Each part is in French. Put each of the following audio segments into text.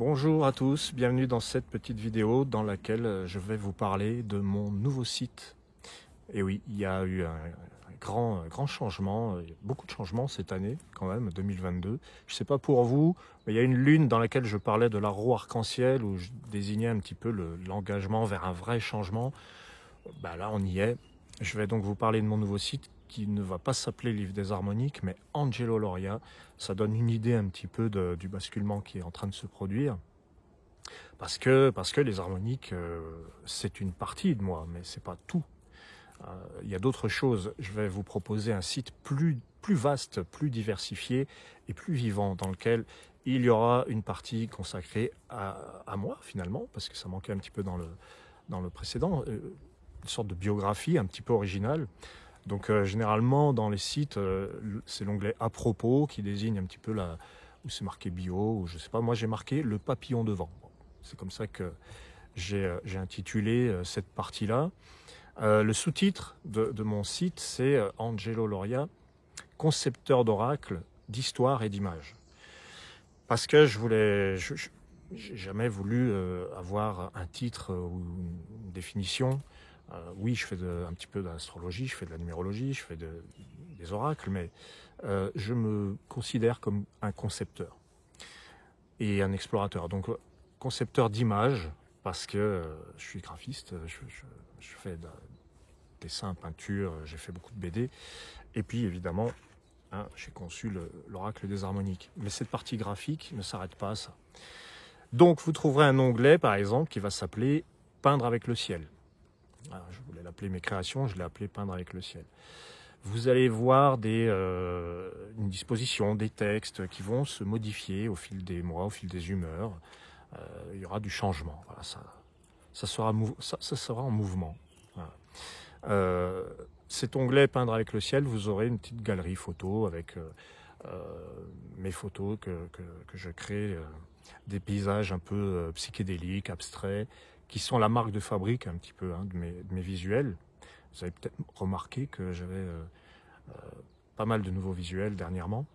Bonjour à tous, bienvenue dans cette petite vidéo dans laquelle je vais vous parler de mon nouveau site. Et oui, il y a eu un grand changement, beaucoup de changements cette année quand même, 2022. Je ne sais pas pour vous, mais il y a une lune dans laquelle je parlais de la roue arc-en-ciel où je désignais un petit peu l'engagement vers un vrai changement. Bah là, on y est. Je vais donc vous parler de mon nouveau site qui ne va pas s'appeler Livre des Harmoniques, mais Angelo Loria. Ça donne une idée un petit peu du basculement qui est en train de se produire. Parce que les harmoniques, c'est une partie de moi, mais c'est pas tout. Il y a d'autres choses. Je vais vous proposer un site plus vaste, plus diversifié et plus vivant, dans lequel il y aura une partie consacrée à moi, finalement, parce que ça manquait un petit peu dans le précédent, une sorte de biographie un petit peu originale. Donc généralement dans les sites, c'est l'onglet à propos qui désigne un petit peu où c'est marqué bio, ou je sais pas, moi j'ai marqué le papillon devant. C'est comme ça que j'ai intitulé cette partie-là. Le sous-titre de mon site, c'est Angelo Loria, concepteur d'oracles, d'histoire et d'images. Parce que j'ai jamais voulu avoir un titre ou une définition. Oui, je fais un petit peu d'astrologie, je fais de la numérologie, je fais des oracles, mais je me considère comme un concepteur et un explorateur. Donc, concepteur d'images, parce que je suis graphiste, je fais dessin, peinture, j'ai fait beaucoup de BD. Et puis, évidemment, j'ai conçu l'oracle des harmoniques. Mais cette partie graphique ne s'arrête pas à ça. Donc, vous trouverez un onglet, par exemple, qui va s'appeler « Peindre avec le ciel ». Je voulais l'appeler mes créations, je l'ai appelé Peindre avec le ciel. Vous allez voir une disposition, des textes qui vont se modifier au fil des mois, au fil des humeurs. Il y aura du changement. Voilà, ça sera en mouvement. Voilà. Cet onglet Peindre avec le ciel, vous aurez une petite galerie photo avec mes photos que je crée, des paysages un peu psychédéliques, abstraits, qui sont la marque de fabrique un petit peu de mes visuels. Vous avez peut-être remarqué que j'avais pas mal de nouveaux visuels dernièrement.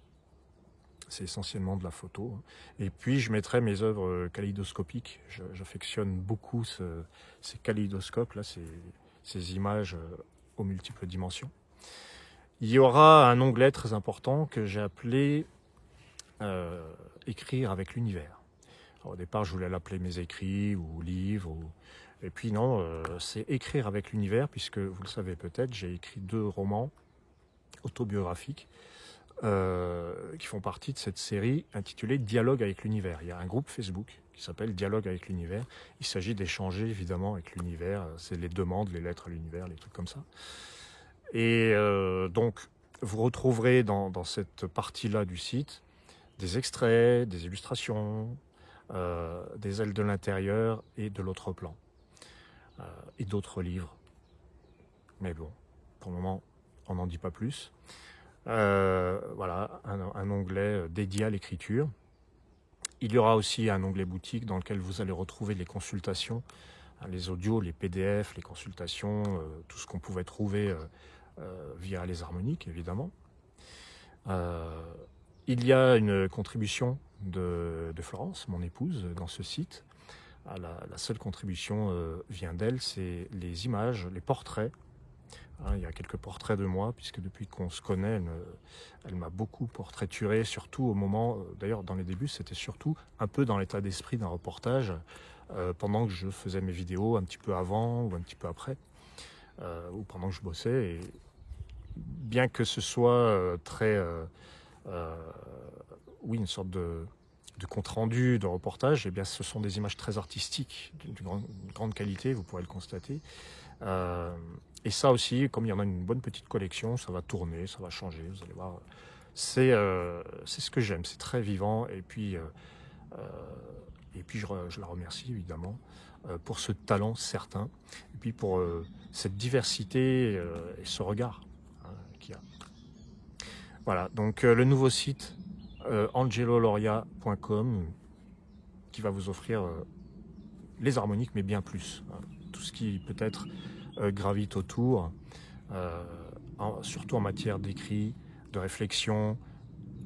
C'est essentiellement de la photo. Et puis je mettrai mes œuvres kaléidoscopiques. J'affectionne beaucoup ces kaléidoscopes, là, ces images aux multiples dimensions. Il y aura un onglet très important que j'ai appelé Écrire avec l'univers. Au départ, je voulais l'appeler mes écrits ou livres. Et puis non, c'est Écrire avec l'univers, puisque vous le savez peut-être, j'ai écrit 2 romans autobiographiques qui font partie de cette série intitulée Dialogue avec l'univers. Il y a un groupe Facebook qui s'appelle Dialogue avec l'univers. Il s'agit d'échanger évidemment avec l'univers. C'est les demandes, les lettres à l'univers, les trucs comme ça. Et donc, vous retrouverez dans cette partie-là du site des extraits, des illustrations, des ailes de l'intérieur et de l'autre plan, et d'autres livres. Mais bon, pour le moment, on n'en dit pas plus. Voilà, un onglet dédié à l'écriture. Il y aura aussi un onglet boutique dans lequel vous allez retrouver les consultations, les audios, les PDF, les consultations, tout ce qu'on pouvait trouver via les harmoniques, évidemment. Il y a une contribution de Florence, mon épouse, dans ce site. La seule contribution vient d'elle, c'est les images, les portraits. Il y a quelques portraits de moi, puisque depuis qu'on se connaît, elle m'a beaucoup portraituré, surtout au moment, d'ailleurs dans les débuts, c'était surtout un peu dans l'état d'esprit d'un reportage, pendant que je faisais mes vidéos, un petit peu avant ou un petit peu après, ou pendant que je bossais. Et bien que ce soit oui, une sorte de compte-rendu, de reportage, eh bien, ce sont des images très artistiques, d'une grande qualité, vous pourrez le constater. Et ça aussi, comme il y en a une bonne petite collection, ça va tourner, ça va changer, vous allez voir. C'est ce que j'aime, c'est très vivant. Et puis je la remercie évidemment pour ce talent certain, et puis pour cette diversité et ce regard qu'il y a. Voilà, donc le nouveau site angeloloria.com qui va vous offrir les harmoniques, mais bien plus. Tout ce qui peut-être gravite autour, surtout en matière d'écrit, de réflexion.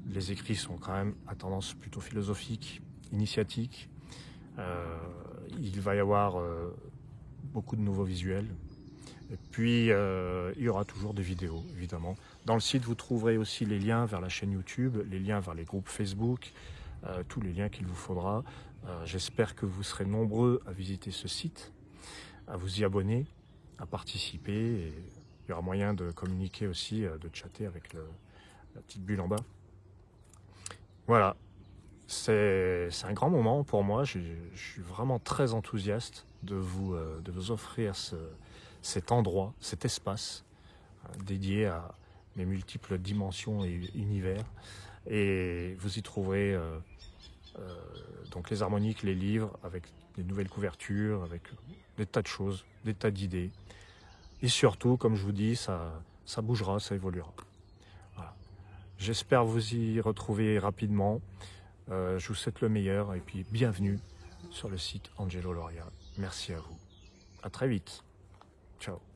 Les écrits sont quand même à tendance plutôt philosophique, initiatique. Il va y avoir beaucoup de nouveaux visuels. Et puis, il y aura toujours des vidéos, évidemment. Dans le site, vous trouverez aussi les liens vers la chaîne YouTube, les liens vers les groupes Facebook, tous les liens qu'il vous faudra. J'espère que vous serez nombreux à visiter ce site, à vous y abonner, à participer. Et il y aura moyen de communiquer aussi, de chatter avec la petite bulle en bas. Voilà, c'est un grand moment pour moi. Je suis vraiment très enthousiaste de vous offrir cet endroit, cet espace dédié à mes multiples dimensions et univers. Et vous y trouverez donc les harmoniques, les livres, avec des nouvelles couvertures, avec des tas de choses, des tas d'idées. Et surtout, comme je vous dis, ça bougera, ça évoluera. Voilà. J'espère vous y retrouver rapidement. Je vous souhaite le meilleur et puis bienvenue sur le site Angelo Loria. Merci à vous. À très vite. Ciao.